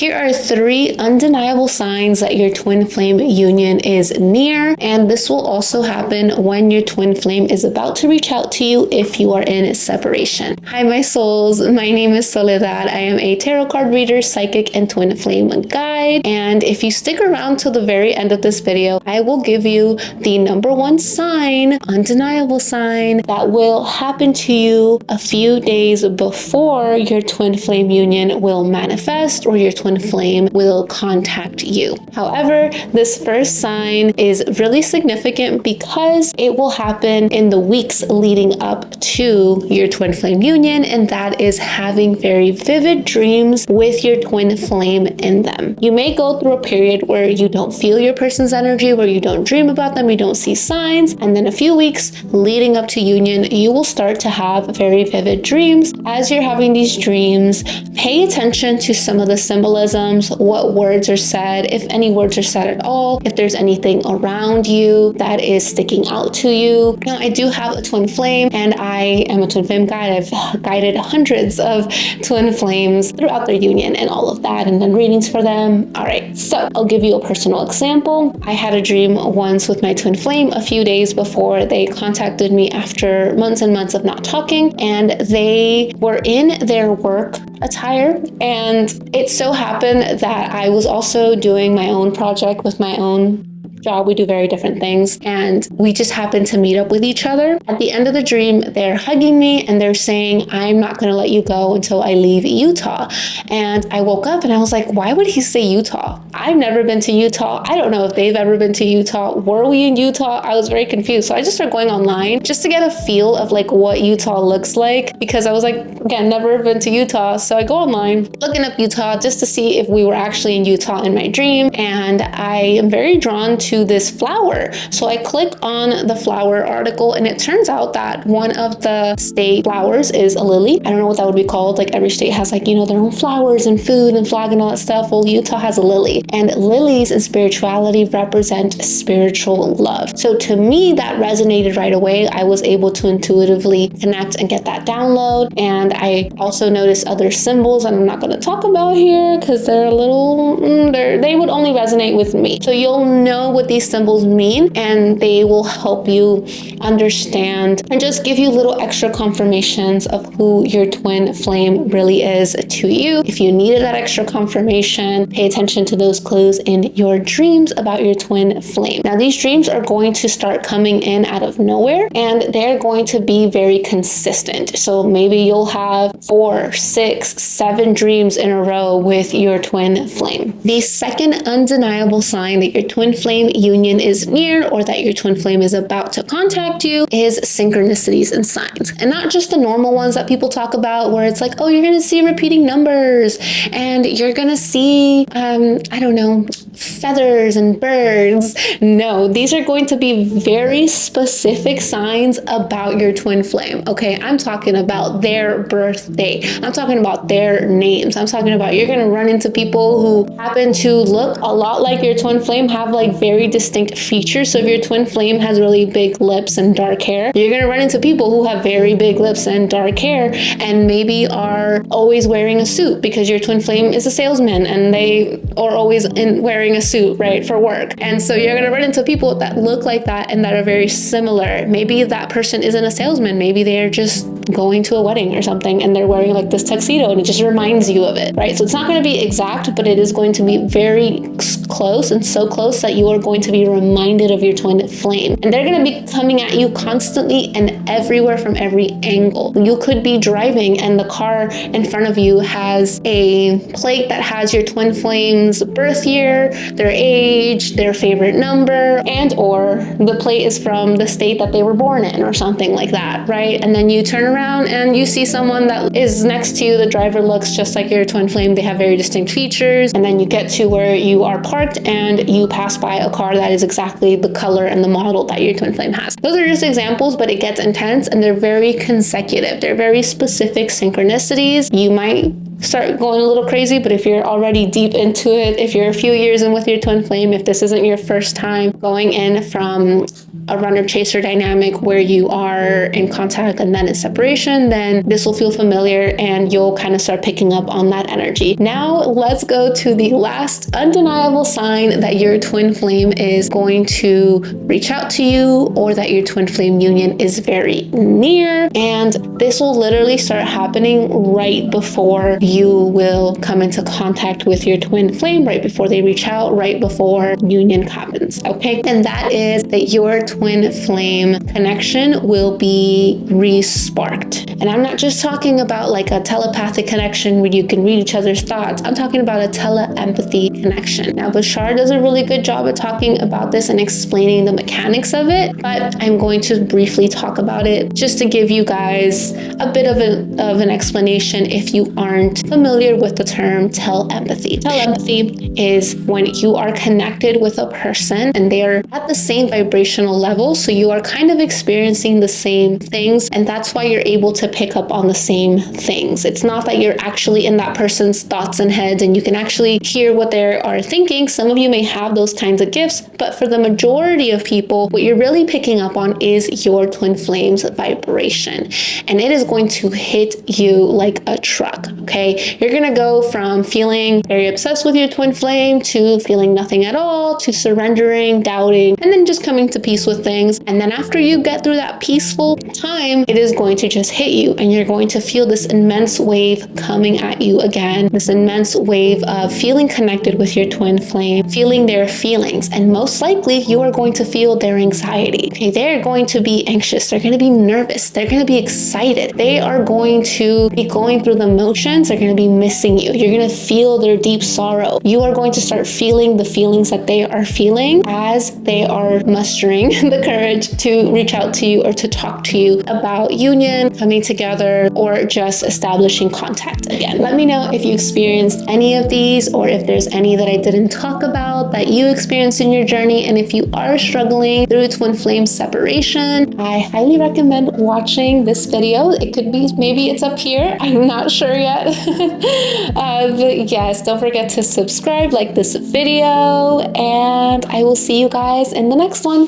here are 3 undeniable signs that your twin flame union is near, and this will also happen when your twin flame is about to reach out to you if you are in separation. Hi my souls, my name is Soledad. I am a tarot card reader, psychic, and twin flame guide, and if you stick around till the very end of this video, I will give you the number 1 sign, undeniable sign, that will happen to you a few days before your twin flame union will manifest or your twin flame will contact you. However, this first sign is really significant because it will happen in the weeks leading up to your twin flame union, and that is having very vivid dreams with your twin flame in them. You may go through a period where you don't feel your person's energy, where you don't dream about them, you don't see signs, and then a few weeks leading up to union, you will start to have very vivid dreams. As you're having these dreams, pay attention to some of the symbolisms, what words are said, if any words are said at all, if there's anything around you that is sticking out to you. Now, I do have a twin flame, and I am a twin flame guide. I've guided hundreds of twin flames throughout their union and all of that, and done readings for them. All right, so I'll give you a personal example. I had a dream once with my twin flame a few days before they contacted me after months and months of not talking, and they were in their work attire, and it so happened that I was also doing my own project with my own job. We do very different things, and we just happened to meet up with each other. At the end of the dream, they're hugging me and they're saying, I'm not going to let you go until I leave Utah. And I woke up and I was like, why would he say Utah? I've never been to Utah. I don't know if they've ever been to Utah. Were we in Utah? I was very confused. So I just started going online just to get a feel of like what Utah looks like, because I was like, again, never been to Utah. So I go online looking up Utah just to see if we were actually in Utah in my dream. And I am very drawn to this flower. So I click on the flower article, and it turns out that one of the state flowers is a lily. I don't know what that would be called. Like every state has like, you know, their own flowers and food and flag and all that stuff. Well, Utah has a lily, and lilies in spirituality represent spiritual love. So to me, that resonated right away. I was able to intuitively connect and get that download. And I also noticed other symbols that I'm not going to talk about here because they're a little, they would only resonate with me. So you'll know what these symbols mean, and they will help you understand and just give you little extra confirmations of who your twin flame really is to you. If you needed that extra confirmation, pay attention to those clues in your dreams about your twin flame. Now, these dreams are going to start coming in out of nowhere, and they're going to be very consistent. So maybe you'll have 4, 6, 7 dreams in a row with your twin flame. The second undeniable sign that your twin flame union is near, or that your twin flame is about to contact you, is synchronicities and signs. And not just the normal ones that people talk about where it's like, oh, you're going to see repeating numbers and you're going to see, I don't know, feathers and birds. No, these are going to be very specific signs about your twin flame. Okay, I'm talking about their birthday. I'm talking about their names. I'm talking about you're going to run into people who happen to look a lot like your twin flame, have like very distinct features. So if your twin flame has really big lips and dark hair, you're going to run into people who have very big lips and dark hair and maybe are always wearing a suit because your twin flame is a salesman and they are always wearing a suit, right, for work. And so you're going to run into people that look like that and that are very similar. Maybe that person isn't a salesman. Maybe they're just going to a wedding or something and they're wearing like this tuxedo and it just reminds you of it, right? So it's not going to be exact, but it is going to be very close, and so close that you are going to be reminded of your twin flame. And they're going to be coming at you constantly and everywhere from every angle. You could be driving and the car in front of you has a plate that has your twin flame's birth year, their age, their favorite number, and or the plate is from the state that they were born in or something like that, right? And then you turn around and you see someone that is next to you. The driver looks just like your twin flame. They have very distinct features. And then you get to where you are parked and you pass by a car that is exactly the color and the model that your twin flame has. Those are just examples, but it gets intense and they're very consecutive. They're very specific synchronicities. You might start going a little crazy, but if you're already deep into it, if you're a few years in with your twin flame, if this isn't your first time going in from a runner-chaser dynamic where you are in contact and then in separation, then this will feel familiar and you'll kind of start picking up on that energy. Now let's go to the last undeniable sign that your twin flame is going to reach out to you, or that your twin flame union is very near. And this will literally start happening right before you will come into contact with your twin flame, right before they reach out, right before union happens. Okay. And that is that your twin flame connection will be re-sparked. And I'm not just talking about like a telepathic connection where you can read each other's thoughts. I'm talking about a tele-empathy connection. Now, Bashar does a really good job at talking about this and explaining the mechanics of it, but I'm going to briefly talk about it just to give you guys a bit of an explanation if you aren't familiar with the term telepathy. Telepathy is when you are connected with a person and they're at the same vibrational level, so you are kind of experiencing the same things, and that's why you're able to pick up on the same things. It's not that you're actually in that person's thoughts and heads and you can actually hear what they are thinking. Some of you may have those kinds of gifts, but for the majority of people, what you're really picking up on is your twin flame's vibration, and it is going to hit you like a truck. Okay, you're gonna go from feeling very obsessed with your twin flame to feeling nothing at all, to surrendering, doubting, and then just coming to peace with things. And then after you get through that peaceful time, it is going to just hit you, and you're going to feel this immense wave coming at you again, this immense wave of feeling connected with your twin flame, feeling their feelings, and most likely you are going to feel their anxiety. Okay, they're going to be anxious, they're going to be nervous, they're going to be excited, they are going to be going through the motions, they're going to be missing you, you're going to feel their deep sorrow. You are going to start feeling the feelings that they are feeling as they are mustering the courage to reach out to you or to talk to you about union, coming together, or just establishing contact again. Let me know if you experienced any of these, or if there's any that I didn't talk about that you experienced in your journey. And if you are struggling through twin flame separation, I highly recommend watching this video. It could be, maybe it's up here, I'm not sure yet. But yes, don't forget to subscribe, like this video, and I will see you guys in the next one.